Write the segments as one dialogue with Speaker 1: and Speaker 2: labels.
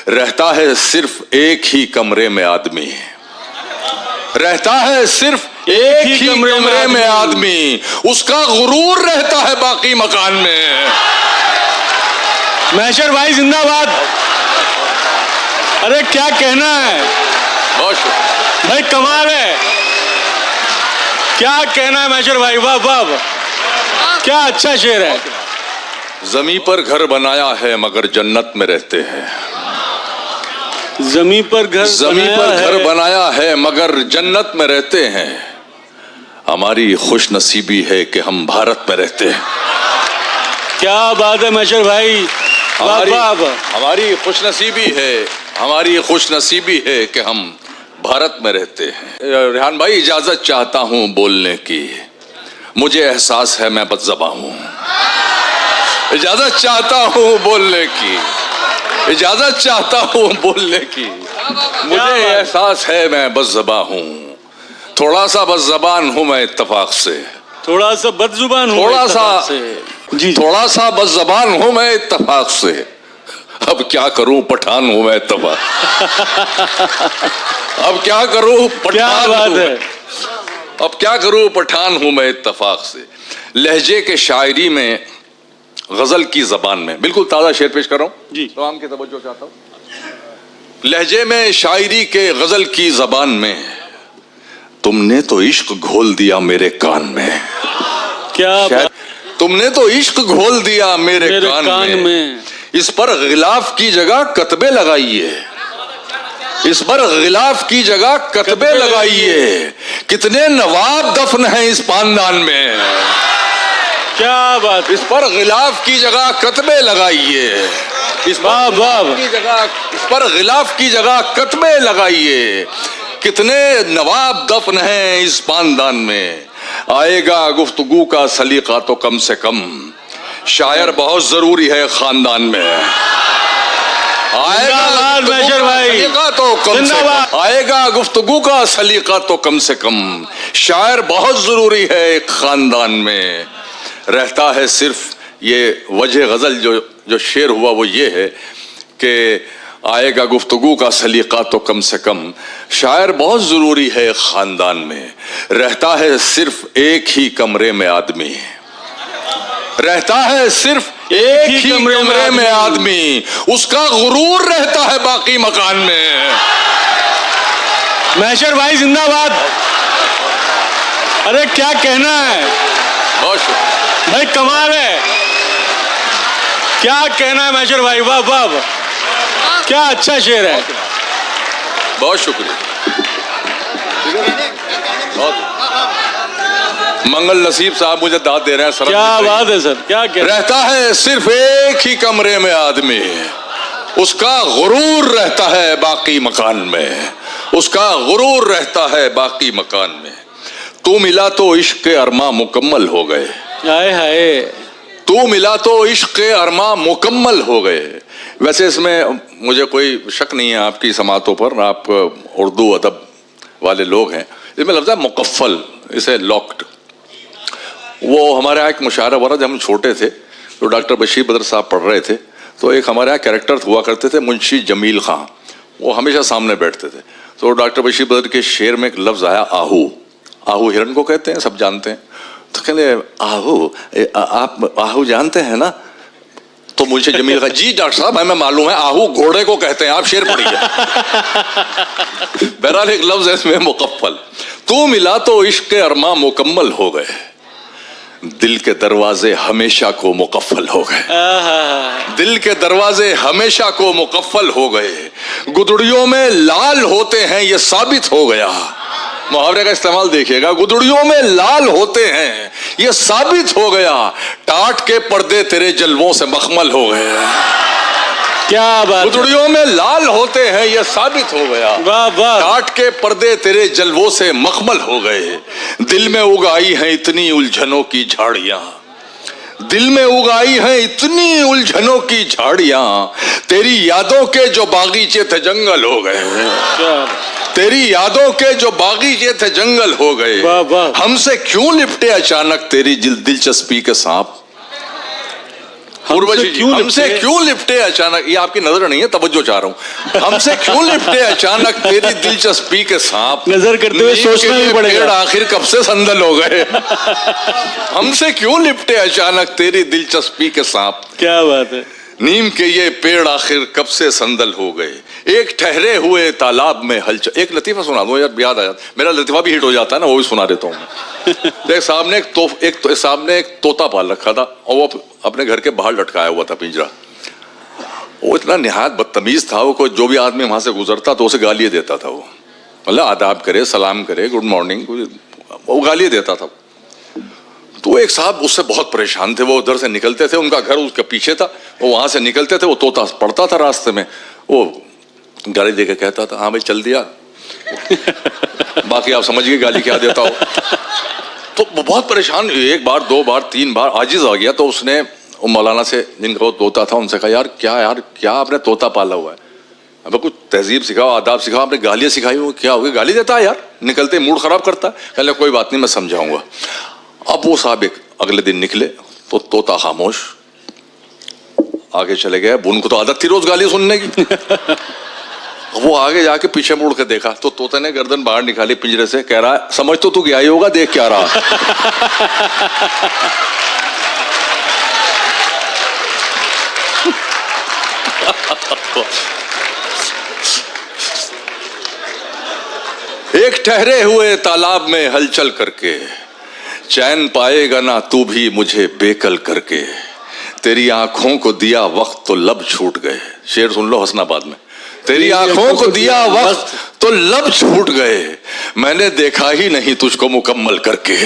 Speaker 1: रहता है सिर्फ एक ही कमरे में आदमी, रहता है सिर्फ एक ही कमरे में आदमी, उसका गुरूर रहता है बाकी मकान में।
Speaker 2: महशर भाई जिंदाबाद। अरे क्या कहना है,
Speaker 1: बहुत
Speaker 2: भाई कमाल है, क्या कहना है महशर भाई, वाह वाह, क्या अच्छा शेर है।
Speaker 1: जमीन पर घर बनाया है मगर जन्नत में रहते हैं,
Speaker 2: जमीन पर घर
Speaker 1: बनाया है मगर जन्नत में रहते हैं। हमारी खुश नसीबी है कि हम भारत में रहते हैं।
Speaker 2: क्या बात है महशर भाई,
Speaker 1: हमारी खुश नसीबी है कि हम भारत में रहते हैं। रेहान भाई इजाजत चाहता हूं बोलने की, मुझे एहसास है मैं बदज़बां हूं। इजाजत चाहता हूं बोलने की, इजाजत चाहता हूं बोलने की, मुझे एहसास है मैं बदज़बां हूं। थोड़ा सा बदज़बान हूं मैं इत्तफाक से,
Speaker 2: थोड़ा सा बदजुबान हूं,
Speaker 1: थोड़ा सा बदज़बान हूं मैं इत्तफाक से। अब क्या करूं पठान हूं मैं इत्तफाक। अब क्या करूं पठान हूं, अब क्या करूं पठान हूं मैं इत्तफाक से। लहजे के शायरी में गजल की जबान में, बिल्कुल ताजा शेर पेश कर रहा हूं जी, तमाम की तवज्जो चाहता हूं। लहजे में शायरी के गजल की जबान में, तुमने तो इश्क घोल दिया मेरे कान में।
Speaker 2: क्या
Speaker 1: तुमने तो इश्क घोल दिया मेरे कान में। इस पर गिलाफ की जगह कतबे लगाइए, इस पर गिलाफ की जगह कतबे लगाइए। कितने नवाब दफन हैं इस पानदान में।
Speaker 2: क्या बात,
Speaker 1: इस पर गिलाफ की जगह कतबे लगाइए, इस पर गिलाफ की जगह कतबे लगाइए। कितने नवाब दफन हैं इस पानदान में। आएगा गुफ्तगू का सलीका तो कम से कम, शायर बहुत जरूरी है खानदान में। आएगा गुफ्तगू का सलीका तो कम से कम, शायर बहुत जरूरी है एक खानदान में। रहता है सिर्फ ये वजह गजल जो शेर हुआ वो ये है कि आएगा गुफ्तगू का सलीका तो कम से कम, शायर बहुत जरूरी है खानदान में। रहता है सिर्फ एक ही कमरे में आदमी, रहता है सिर्फ एक ही कमरे में आदमी, उसका गुरूर रहता है बाकी मकान में।
Speaker 2: महशर भाई जिंदाबाद। अरे क्या कहना है,
Speaker 1: बहुत
Speaker 2: भाई कमाल है, क्या कहना है महशर भाई, वाह वाह, क्या अच्छा शेर है।
Speaker 1: बहुत शुक्रिया, बहुत मंगल नसीब साहब मुझे दाद दे रहे हैं सर।
Speaker 2: क्या बात है सर, क्या
Speaker 1: रहता है सिर्फ एक ही कमरे में आदमी, उसका गुरूर रहता है बाकी मकान में, उसका गुरूर रहता है बाकी मकान में। तू मिला तो इश्क के अरमा मुकम्मल हो गए,
Speaker 2: हाय हाय,
Speaker 1: तू मिला तो इश्क के अरमा मुकम्मल हो गए। वैसे इसमें मुझे कोई शक नहीं है आपकी समातों पर, आप उर्दू अदब वाले लोग हैं। इसमें लफ्ज़ है मुकफ़ल, इसे लॉक्ड। वो हमारे यहाँ एक मुशायरा हुआ, जब हम छोटे थे तो डॉक्टर बशीर बदर साहब पढ़ रहे थे, तो एक हमारे यहाँ कैरेक्टर हुआ करते थे मुंशी जमील खां, वो हमेशा सामने बैठते थे। तो डॉक्टर बशीर बदर के शेर में एक लफ्ज़ आया आहू। आहू हिरन को कहते हैं, सब जानते हैं। तो कहते आहू, आप आहू जानते हैं ना? तो मुंशी जमील खां, जी डॉक्टर साहब हमें मालूम है, आहू घोड़े को कहते हैं, आप शेर पढ़िए। बहरहाल एक लफ्ज़ है इसमें मुकफ़ल। तू मिला तो इश्क के अरमा मुकम्मल हो गए, दिल के दरवाजे हमेशा को मुकफ़ल हो गए, दिल के दरवाजे हमेशा को मुकफ़ल हो गए। गुदड़ियों में लाल होते हैं ये साबित हो गया। मुहावरे का इस्तेमाल देखिएगा, गुदड़ियों में लाल होते हैं ये साबित हो गया। टाट के पर्दे तेरे जलवों से मखमल हो गए।
Speaker 2: क्या बात,
Speaker 1: गुदड़ियों में लाल होते हैं ये साबित हो गया।
Speaker 2: वाह वाह,
Speaker 1: टाट के पर्दे तेरे जलवों से मखमल हो गए। दिल में उगाई हैं इतनी उलझनों की झाड़ियां, दिल में उगाई हैं इतनी उलझनों की झाड़ियां। तेरी यादों के जो बागीचे थे जंगल हो गए, तेरी यादों के जो बागीचे थे जंगल हो गए। हमसे क्यों लिपटे अचानक तेरी दिलचस्पी के सांप, उर्वशी जी, हमसे क्यों लिपटे अचानक, ये आपकी नजर नहीं है, तवज्जो चाह रहा हूं, हमसे क्यों लिपटे अचानक तेरी दिलचस्पी के सांप,
Speaker 2: नजर करते हुए सोचना भी पड़ेगा,
Speaker 1: आखिर कब से संदल हो गए। हमसे क्यों लिपटे अचानक तेरी दिलचस्पी के सांप,
Speaker 2: क्या बात है।
Speaker 1: नीम के ये पेड़ आखिर कब से संदल हो गए, एक ठहरे हुए तालाब में हलचल। एक लतीफा सुना दो यार, याद आया, मेरा लतीफा भी हिट हो जाता है ना, वो भी सुना देता हूँ। देख सामने सामने एक तोता पाल रखा था और वो अपने घर के बाहर लटकाया हुआ था पिंजरा। वो इतना निहायत बदतमीज था, वो कोई जो भी आदमी वहां से गुजरता तो उसे गालियां देता था। वो मतलब आदाब करे, सलाम करे, गुड मॉर्निंग, वो गालियां देता था। तो एक साहब उससे बहुत परेशान थे, वो उधर से निकलते थे, उनका घर उसके पीछे था, वो वहां से निकलते थे, वो तोता पड़ता था रास्ते में, वो गाली देके कहता था, हाँ भाई चल दिया। बाकी आप समझिए गाली क्या देता हो। तो वो बहुत परेशान, एक बार, दो बार, तीन बार आजिज आ गया। तो उसने मौलाना से, जिनका वो तोता था, उनसे कहा, यार क्या आपने तोता पाला हुआ है, अब कुछ तहजीब सिखाओ, आदाब सिखाओ, आपने गालियां सिखाई हो, क्या हो गया, गाली देता है यार, निकलते मूड खराब करता है। कहले कोई बात नहीं, मैं समझाऊंगा। अब वो साहब एक अगले दिन निकले तो तोता खामोश, आगे चले गए। उनको तो आदत थी रोज गाली सुनने की। वो आगे जाके पीछे मुड़ के देखा तो तोते ने गर्दन बाहर निकाली पिंजरे से, कह रहा है, समझ तो तू गया ही होगा, देख क्या रहा। एक ठहरे हुए तालाब में हलचल करके, चैन पाएगा ना तू भी मुझे बेकल करके, तेरी आंखों को दिया वक्त तो लब छूट गए। शेर सुन लो हसनाबाद में, तेरी आंखों को दिया वक्त तो लब छूट गए, मैंने देखा ही नहीं तुझको मुकम्मल करके।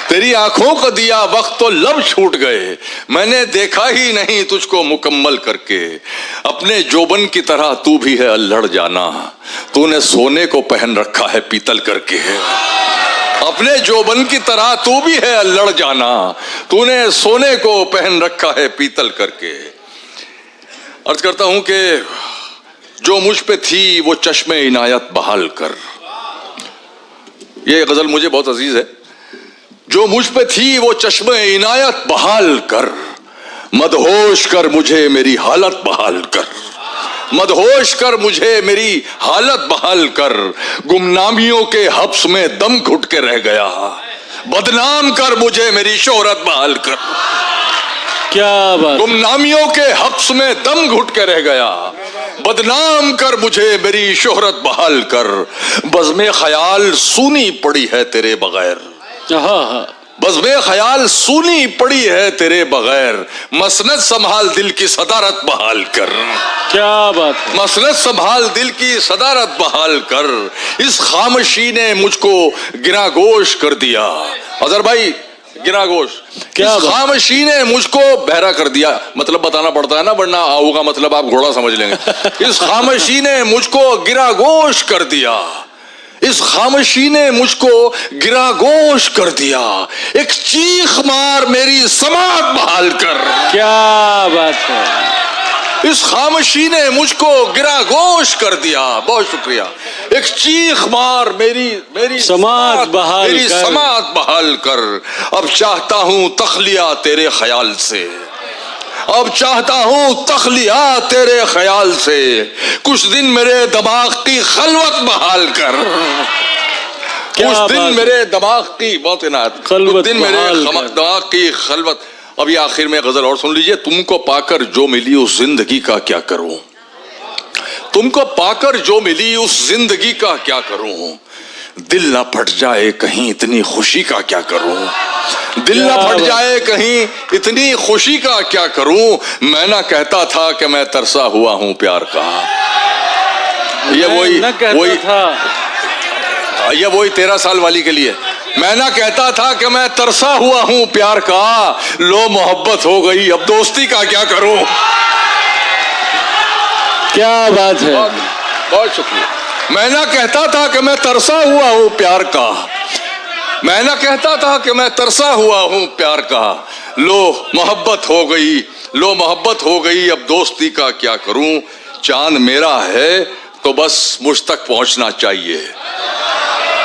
Speaker 1: तेरी आंखों को दिया वक्त तो लब छूट गए, मैंने देखा ही नहीं तुझको मुकम्मल करके। अपने जोबन की तरह तू भी है अल्हड़ जाना, तूने सोने को पहन रखा है पीतल करके। अपने जोबन की तरह तू भी है अल्हड़ जाना, तूने सोने को पहन रखा है पीतल करके। अर्ज करता हूं कि जो मुझ पे थी वो चश्मे इनायत बहाल कर, ये गजल मुझे बहुत अजीज है। जो मुझ पे थी वो चश्मे इनायत बहाल कर, मदहोश कर मुझे मेरी हालत बहाल कर, मदहोश कर मुझे मेरी हालत बहाल कर। गुमनामियों के हब्स में दम घुट के रह गया, बदनाम कर मुझे मेरी शोहरत बहाल कर।
Speaker 2: क्या बात।
Speaker 1: गुमनामियों के हब्स में दम घुट के रह गया, बदनाम कर मुझे मेरी शोहरत बहाल कर। बज़्मे ख्याल सूनी पड़ी है तेरे बगैर, बज़्मे ख्याल सूनी पड़ी है तेरे बगैर, मसनद संभाल दिल की सदारत बहाल कर।
Speaker 2: क्या बात है।
Speaker 1: मसनद संभाल दिल की सदारत बहाल कर। इस खामोशी ने मुझको गिरागोश कर दिया। अजहर भाई, गिरागोश, इस खामोशी ने मुझको बहरा कर दिया। मतलब बताना पड़ता है ना, वरना आओ का मतलब आप घोड़ा समझ लेंगे। इस खामोशी ने मुझको गिरागोश कर दिया, इस खामोशी ने मुझको गिरागोश कर दिया। एक चीख मार मेरी समात बहाल कर।
Speaker 2: क्या बात है।
Speaker 1: इस खामोशी ने मुझको गिरागोश कर दिया। बहुत शुक्रिया। एक चीख मार मेरी
Speaker 2: समात बहाल
Speaker 1: मेरी
Speaker 2: कर।
Speaker 1: समात बहाल कर। अब चाहता हूं तखलिया तेरे ख्याल से, अब चाहता हूं तखलिया तेरे ख्याल से। कुछ दिन मेरे दिमाग की खलवत बहाल कर। कुछ दिन मेरे दिमाग की, बहुत इनायत, कुछ दिन मेरे दिमाग की खलवत। अब ये आखिर में गजल और सुन लीजिए। तुमको पाकर जो मिली उस जिंदगी का क्या करूं, तुमको पाकर जो मिली उस जिंदगी का क्या करूं। दिल ना फट जाए कहीं इतनी खुशी का क्या करूं, दिल ना फट जाए कहीं इतनी खुशी का क्या करूं। मैं ना कहता था कि मैं तरसा हुआ हूं प्यार का। ये वही 13 साल वाली के लिए। मैं ना कहता था कि मैं तरसा हुआ हूं प्यार का, लो मोहब्बत हो गई अब दोस्ती का क्या करूं।
Speaker 2: क्या बात है।
Speaker 1: बहुत शुक्रिया। मैं ना कहता था कि मैं तरसा हुआ हूं प्यार का, मैं ना कहता था कि मैं तरसा हुआ हूं प्यार का। लो मोहब्बत हो गई, लो मोहब्बत हो गई अब दोस्ती का क्या करूं। चांद मेरा है तो बस मुझ तक पहुंचना चाहिए,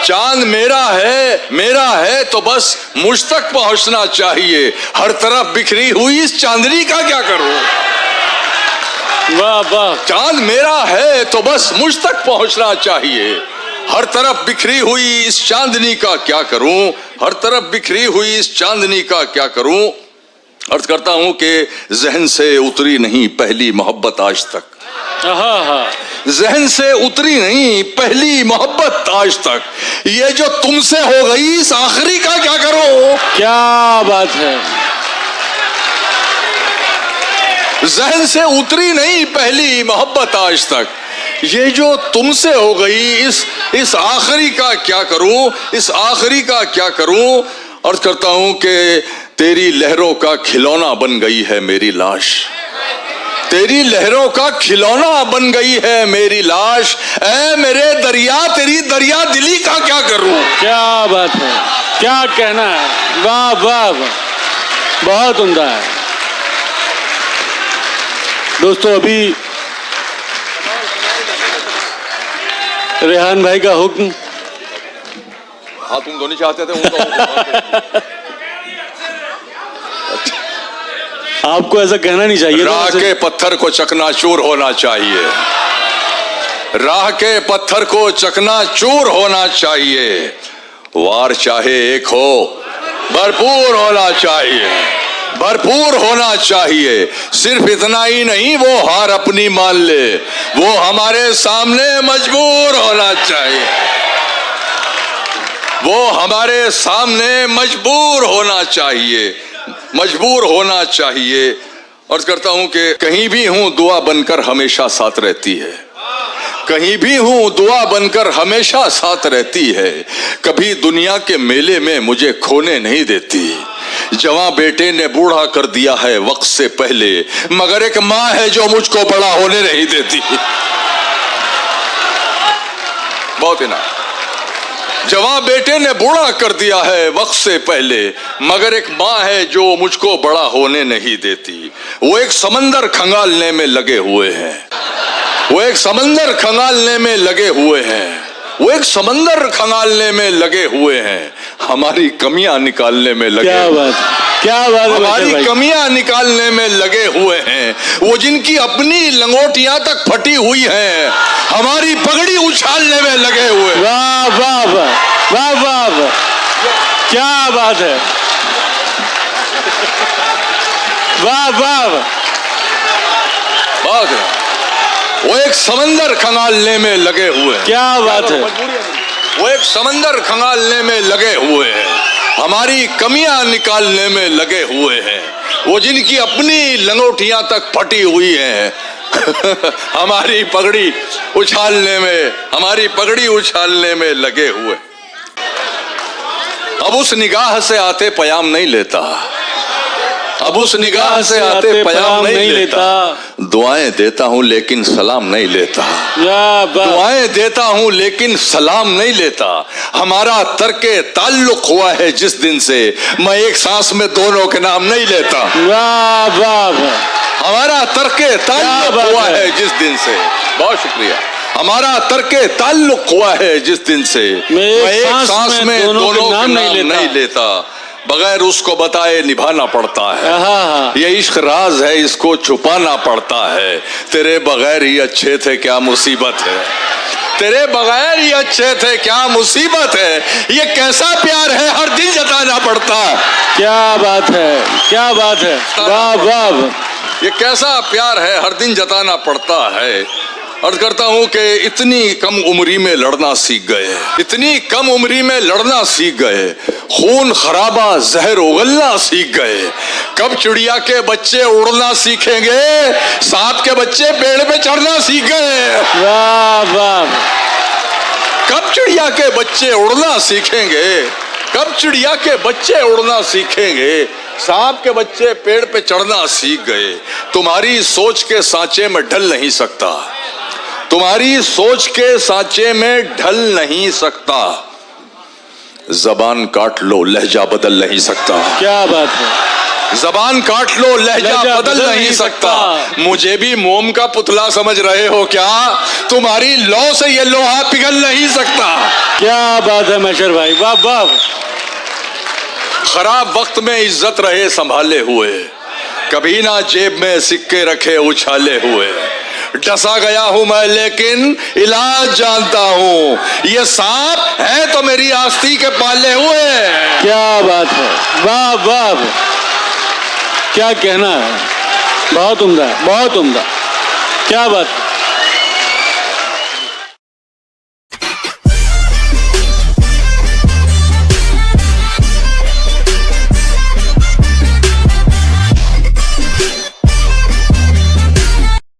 Speaker 1: चांद मेरा है तो बस मुझ तक पहुंचना चाहिए, हर तरफ बिखरी हुई इस चांदनी का क्या करूं।
Speaker 2: वाह वाह।
Speaker 1: चांद मेरा है तो बस मुझ तक पहुंचना चाहिए, हर तरफ बिखरी हुई इस चांदनी का क्या करूं, हर तरफ बिखरी हुई इस चांदनी का क्या करूं। अर्ज करता हूं कि जहन से उतरी नहीं पहली मोहब्बत आज तक, जहन से उतरी नहीं पहली मोहब्बत आज तक, ये जो तुमसे हो गई इस आखिरी का क्या करूं।
Speaker 2: क्या बात है।
Speaker 1: जहन से उतरी नहीं पहली मोहब्बत आज तक, ये जो तुमसे हो गई इस आखिरी का क्या करूं, इस आखिरी का क्या करूं। अर्ज करता हूं कि तेरी लहरों का खिलौना बन गई है मेरी लाश, तेरी लहरों का खिलौना बन गई है मेरी लाश, ऐ मेरे दरिया तेरी दरिया दिली का क्या करूं।
Speaker 2: क्या बात है, क्या कहना है। वाह वाह वाह, बहुत उम्दा है। दोस्तों अभी रेहान भाई का हुक्म।
Speaker 1: हाँ तुम दोनों चाहते थे उनको
Speaker 2: आपको ऐसा कहना नहीं चाहिए।
Speaker 1: राह के पत्थर को चकनाचूर होना चाहिए, राह के पत्थर को चकनाचूर होना चाहिए, वार चाहे एक हो भरपूर होना चाहिए, भरपूर होना चाहिए। सिर्फ इतना ही नहीं, वो हार अपनी मान ले, वो हमारे सामने मजबूर होना चाहिए, वो हमारे सामने मजबूर होना चाहिए, मजबूर होना चाहिए। अर्ज करता हूं कि कहीं भी हूं दुआ बनकर हमेशा साथ रहती है, कहीं भी हूं दुआ बनकर हमेशा साथ रहती है, कभी दुनिया के मेले में मुझे खोने नहीं देती। जवां बेटे ने बूढ़ा कर दिया है वक्त से पहले, मगर एक माँ है जो मुझको बड़ा होने नहीं देती। बहुत ही ना, जवां बेटे ने बूढ़ा कर दिया है वक्त से पहले, मगर एक माँ है जो मुझको बड़ा होने नहीं देती। वो एक समंदर खंगालने में लगे हुए हैं, वो एक समंदर खंगालने में लगे हुए हैं, वो एक समंदर खंगालने में लगे हुए हैं, हमारी कमियां निकालने में लगे।
Speaker 2: क्या बात, क्या बात,
Speaker 1: हमारी कमियां निकालने में लगे हुए हैं। वो जिनकी अपनी लंगोटियां तक फटी हुई हैं, हमारी पगड़ी उछालने में लगे हुए।
Speaker 2: वाह वाह वाह वाह वाह वाह, क्या बात है। वाह वाह वाह,
Speaker 1: बात है। वो एक समंदर खंगालने में लगे हुए हैं।
Speaker 2: क्या बात है।
Speaker 1: वो एक समंदर खंगालने में लगे हुए हैं, हमारी कमियां निकालने में लगे हुए हैं। वो जिनकी अपनी लंगोटियां तक फटी हुई हैं हमारी पगड़ी उछालने में, हमारी पगड़ी उछालने में लगे हुए। अब उस निगाह से आते पयाम नहीं लेता, अब उस निगाह से आते पयाम नहीं लेता, दुआएं देता हूं लेकिन सलाम नहीं लेता, दुआएं देता हूं लेकिन सलाम नहीं लेता। हमारा तर्के ताल्लुक हुआ है जिस दिन से, मैं एक सांस में दोनों के नाम नहीं लेता।
Speaker 2: वाह वाह वाह,
Speaker 1: हमारा तर्के ताल्लुक हुआ है जिस दिन से, बहुत शुक्रिया, हमारा तर्के ताल्लुक हुआ है जिस दिन से, मैं एक सांस में दोनों के नाम नहीं लेता। बगैर उसको बताए निभाना पड़ता है, ये इश्क राज है इसको छुपाना पड़ता है। तेरे बगैर ही अच्छे थे क्या मुसीबत है, तेरे बगैर ही अच्छे थे क्या मुसीबत है, ये कैसा प्यार है हर दिन जताना पड़ता है।
Speaker 2: क्या बात है, क्या बात है। वाह वाह,
Speaker 1: ये कैसा प्यार है हर दिन जताना पड़ता है। अर्ज करता हूं कि इतनी कम उम्री में लड़ना सीख गए, इतनी कम उम्री में लड़ना सीख गए, खून खराबा जहर उगलना सीख गए। कब चिड़िया के बच्चे उड़ना सीखेंगे, सांप के बच्चे पेड़ पे चढ़ना सीख गए।
Speaker 2: वाह वाह,
Speaker 1: कब चिड़िया के बच्चे उड़ना सीखेंगे, कब चिड़िया के बच्चे उड़ना सीखेंगे, सांप के बच्चे पेड़ पे चढ़ना सीख गए। तुम्हारी सोच के सांचे में ढल नहीं सकता, तुम्हारी सोच के सांचे में ढल नहीं सकता। जबान काट लो लहजा बदल नहीं सकता।
Speaker 2: क्या बात है,
Speaker 1: जबान काट लो लहजा बदल नहीं सकता। मुझे भी मोम का पुतला समझ रहे हो क्या? तुम्हारी लौ से ये लोहा पिघल नहीं सकता।
Speaker 2: क्या बात है मैशर भाई, वाह वाह।
Speaker 1: खराब वक्त में इज्जत रहे संभाले हुए, कभी ना जेब में सिक्के रखे उछाले हुए। डसा गया हूं मैं लेकिन इलाज जानता हूं, ये सांप है तो मेरी आस्ती के पाले हुए।
Speaker 2: क्या बात है, वाह वाह, क्या कहना है, बहुत उम्दा, बहुत उम्दा, क्या बात।